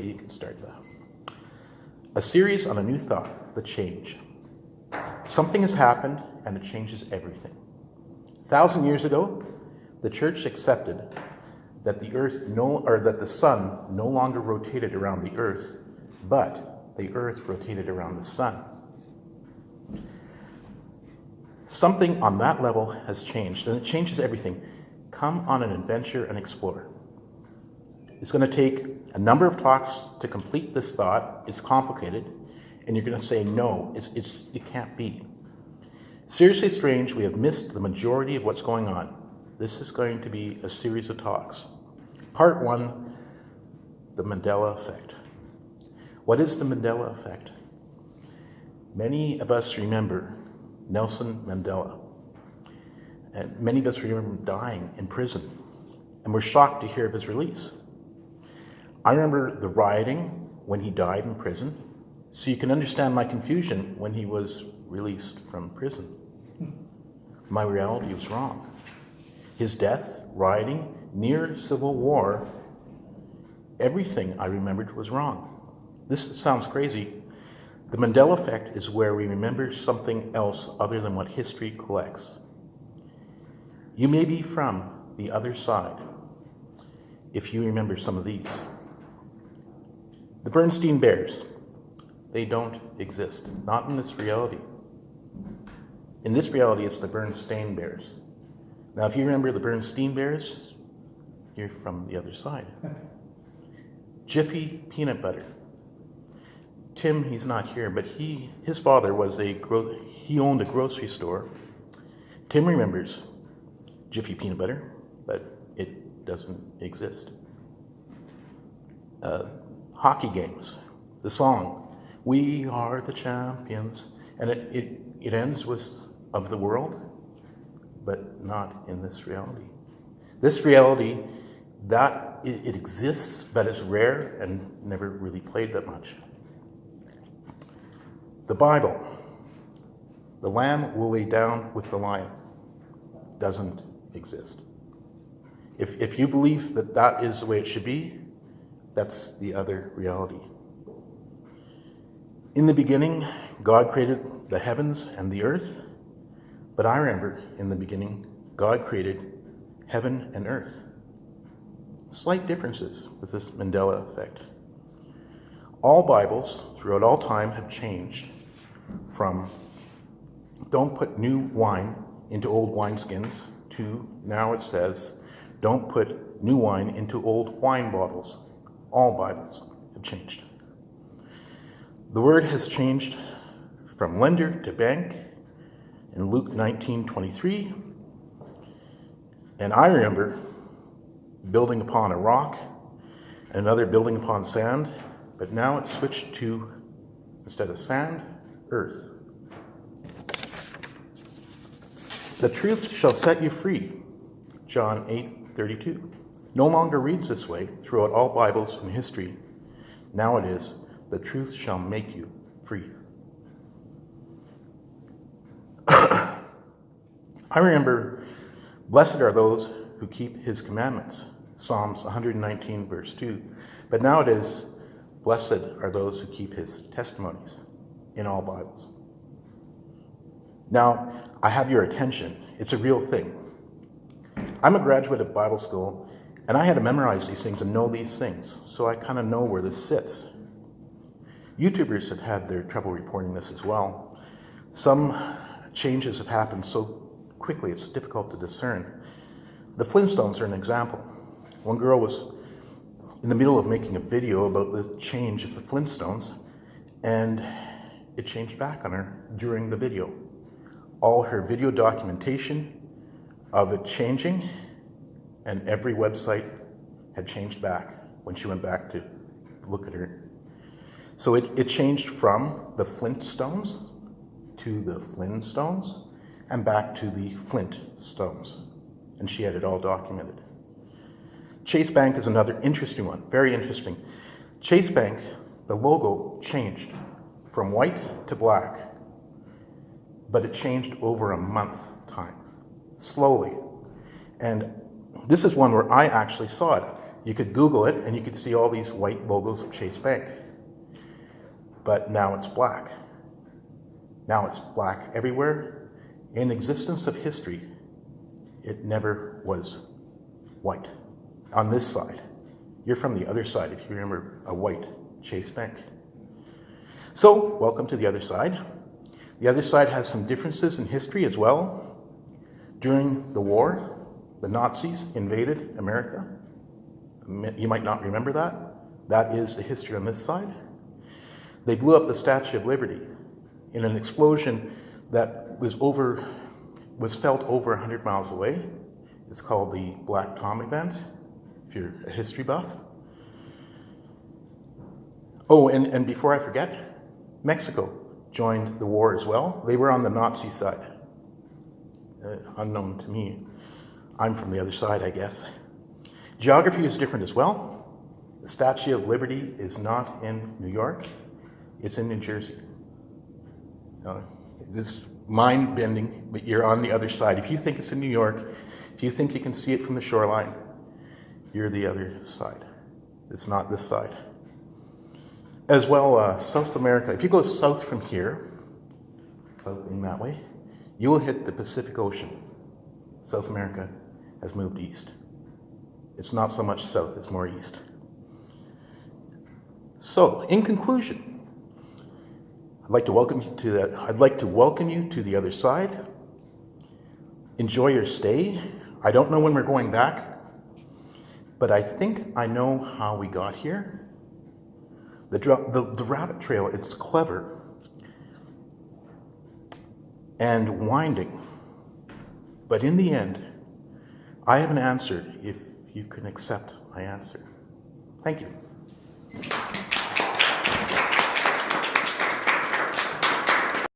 Okay, you can start that. A series on a new thought, the change. Something has happened and it changes everything. 1,000 years ago, the church accepted that the sun no longer rotated around the earth, but the earth rotated around the sun. Something on that level has changed, and it changes everything. Come on an adventure and explore. It's going to take a number of talks to complete this thought. It's complicated, and you're going to say, no, it can't be. Seriously strange, we have missed the majority of what's going on. This is going to be a series of talks. Part 1, the Mandela effect. What is the Mandela effect? Many of us remember Nelson Mandela, and many of us remember him dying in prison, and we're shocked to hear of his release. I remember the rioting when he died in prison, so you can understand my confusion when he was released from prison. My reality was wrong. His death, rioting, near civil war, everything I remembered was wrong. This sounds crazy. The Mandela effect is where we remember something else other than what history collects. You may be from the other side if you remember some of these. The Bernstein Bears, they don't exist, not in this reality. In this reality, it's the Bernstein Bears. Now, if you remember the Bernstein Bears, you're from the other side. Jiffy peanut butter. Tim, he's not here, but his father he owned a grocery store. Tim remembers Jiffy peanut butter, but it doesn't exist. Hockey games. The song, "We Are the Champions," and it ends with "of the world," but not in this reality. This reality, that it exists, but it's rare and never really played that much. The Bible, the lamb will lay down with the lion, doesn't exist. If you believe that is the way it should be, that's the other reality. In the beginning, God created the heavens and the earth, but I remember in the beginning, God created heaven and earth. Slight differences with this Mandela effect. All Bibles throughout all time have changed from "don't put new wine into old wineskins" to now it says "don't put new wine into old wine bottles." All Bibles have changed. The word has changed from lender to bank in Luke 19:23. And I remember building upon a rock and another building upon sand, but now it's switched to, instead of sand, earth. The truth shall set you free, John 8:32. No longer reads this way throughout all Bibles in history. Now it is, the truth shall make you free. I remember, blessed are those who keep his commandments, Psalms 119 verse 2. But now it is, blessed are those who keep his testimonies, in all Bibles. Now, I have your attention. It's a real thing. I'm a graduate of Bible school, and I had to memorize these things and know these things, so I kind of know where this sits. YouTubers have had their trouble reporting this as well. Some changes have happened so quickly it's difficult to discern. The Flintstones are an example. One girl was in the middle of making a video about the change of the Flintstones, and it changed back on her during the video. All her video documentation of it changing, and every website had changed back when she went back to look at her. So it changed from the Flintstones to the Flintstones and back to the Flintstones. And she had it all documented. Chase Bank is another interesting one, very interesting. Chase Bank, the logo changed from white to black, but it changed over a month time, slowly. And this is one where I actually saw it. You could Google it and you could see all these white logos of Chase Bank. But now it's black. Now it's black everywhere. In existence of history, it never was white. On this side. You're from the other side if you remember a white Chase Bank. So, welcome to the other side. The other side has some differences in history as well. During the war, the Nazis invaded America. You might not remember that. That is the history on this side. They blew up the Statue of Liberty in an explosion that was felt over 100 miles away. It's called the Black Tom event, if you're a history buff. Oh, and before I forget, Mexico joined the war as well. They were on the Nazi side. Unknown to me. I'm from the other side, I guess. Geography is different as well. The Statue of Liberty is not in New York. It's in New Jersey. It's mind-bending, but you're on the other side. If you think it's in New York, if you think you can see it from the shoreline, you're the other side. It's not this side. As well, South America, if you go south from here, south being that way, you will hit the Pacific Ocean. South America has moved east. It's not so much south, it's more east. So, in conclusion, I'd like to welcome you to the other side. Enjoy your stay. I don't know when we're going back, but I think I know how we got here. The rabbit trail, it's clever and winding, but in the end, I have an answer if you can accept my answer. Thank you.